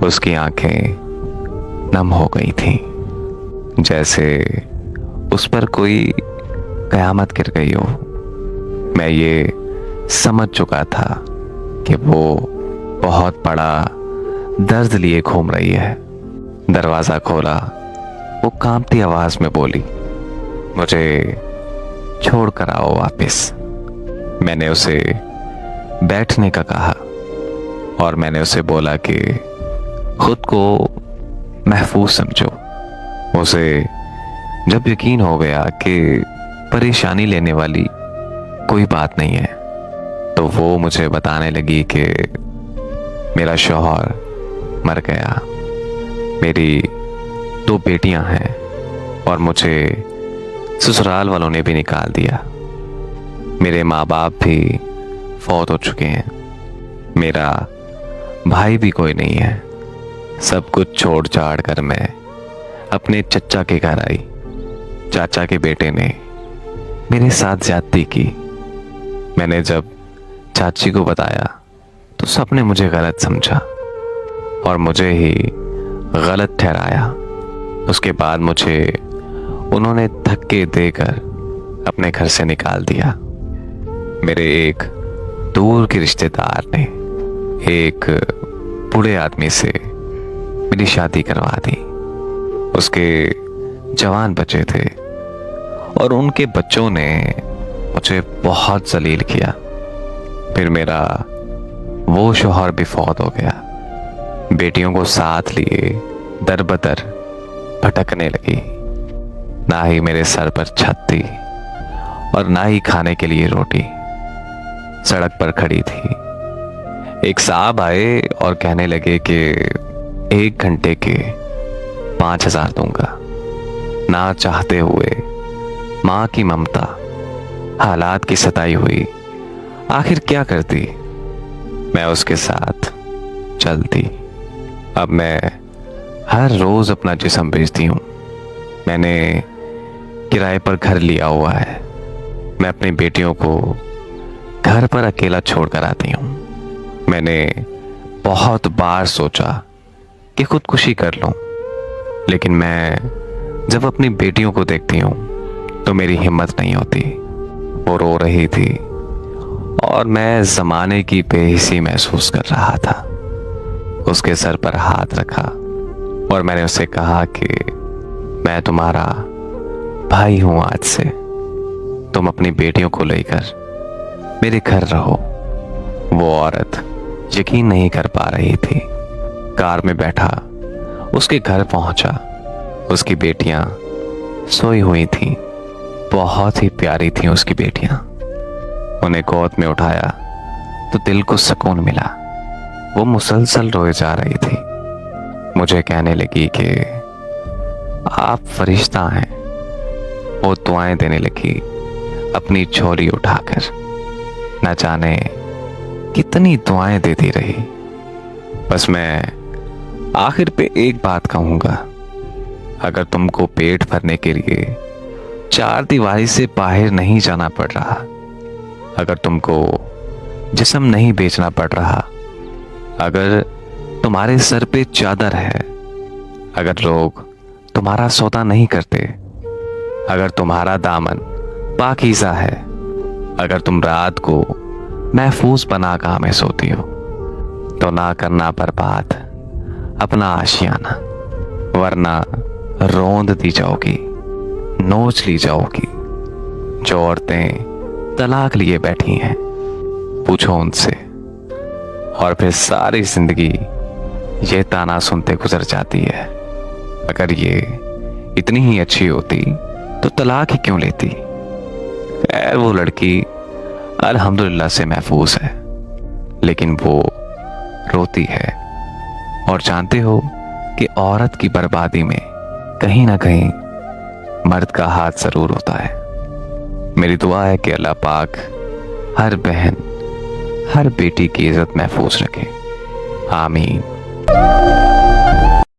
उसकी आंखें नम हो गई थीं, जैसे उस पर कोई कयामत गिर गई हो। मैं ये समझ चुका था कि वो बहुत बड़ा दर्द लिए घूम रही है। दरवाजा खोला, वो कांपती आवाज में बोली, मुझे छोड़ कर आओ वापस। मैंने उसे बैठने का कहा और मैंने उसे बोला कि खुद को महफूज समझो। उसे जब यकीन हो गया कि परेशानी लेने वाली कोई बात नहीं है, तो वो मुझे बताने लगी कि मेरा शौहर मर गया, मेरी 2 बेटियां हैं और मुझे ससुराल वालों ने भी निकाल दिया। मेरे माँ बाप भी फौत हो चुके हैं, मेरा भाई भी कोई नहीं है। सब कुछ छोड़ छाड़ कर मैं अपने चचा के घर आई। चाचा के बेटे ने मेरे साथ ज्यादती की। मैंने जब चाची को बताया तो सबने मुझे गलत समझा और मुझे ही गलत ठहराया। उसके बाद मुझे उन्होंने धक्के देकर अपने घर से निकाल दिया। मेरे एक दूर के रिश्तेदार ने एक बूढ़े आदमी से मेरी शादी करवा दी। उसके जवान बच्चे थे और उनके बच्चों ने मुझे बहुत जलील किया। फिर मेरा वो शौहर भी फौत हो गया। बेटियों को साथ लिए दर बदर भटकने लगी। ना ही मेरे सर पर छत थी और ना ही खाने के लिए रोटी। सड़क पर खड़ी थी। एक साहब आए और कहने लगे कि 1 घंटे के 5,000 दूंगा। ना चाहते हुए माँ की ममता, हालात की सताई हुई, आखिर क्या करती, मैं उसके साथ चलती। अब मैं हर रोज अपना जिस्म बेचती हूँ। मैंने किराए पर घर लिया हुआ है। मैं अपनी बेटियों को घर पर अकेला छोड़कर आती हूँ। मैंने बहुत बार सोचा कि खुदकुशी कर लूं, लेकिन मैं जब अपनी बेटियों को देखती हूँ तो मेरी हिम्मत नहीं होती। वो रो रही थी और मैं जमाने की बेहिसी महसूस कर रहा था। उसके सर पर हाथ रखा और मैंने उसे कहा कि मैं तुम्हारा भाई हूं। आज से तुम अपनी बेटियों को लेकर मेरे घर रहो। वो औरत यकीन नहीं कर पा रही थी। कार में बैठा उसके घर पहुंचा। उसकी बेटियां सोई हुई थीं। बहुत ही प्यारी थीं उसकी बेटियां। उन्हें गोद में उठाया तो दिल को सुकून मिला। वो मुसलसल रोए जा रही थी। मुझे कहने लगी कि आप फरिश्ता हैं। वो दुआएं देने लगी अपनी झोली उठाकर। न जाने कितनी दुआएं देती रही। बस मैं आखिर पे एक बात कहूंगा, अगर तुमको पेट भरने के लिए 4 दीवारी से बाहर नहीं जाना पड़ रहा, अगर तुमको जिस्म नहीं बेचना पड़ रहा, अगर तुम्हारे सर पे चादर है, अगर लोग तुम्हारा सौदा नहीं करते, अगर तुम्हारा दामन पाकीज़ा है, अगर तुम रात को महफूज बना कहाँ में सोती हो, तो ना करना बर्बाद अपना आशियाना, वरना रोंद दी जाओगी, नोच ली जाओगी। जो औरतें तलाक लिए बैठी हैं, पूछो उनसे। और फिर सारी जिंदगी ये ताना सुनते गुजर जाती है, अगर ये इतनी ही अच्छी होती तो तलाक ही क्यों लेती। खैर, वो लड़की अल्हम्दुलिल्लाह से महफूज है, लेकिन वो रोती है। और जानते हो कि औरत की बर्बादी में कहीं ना कहीं मर्द का हाथ जरूर होता है। मेरी दुआ है कि अल्लाह पाक हर बहन, हर बेटी की इज्जत महफूज रखे। आमीन।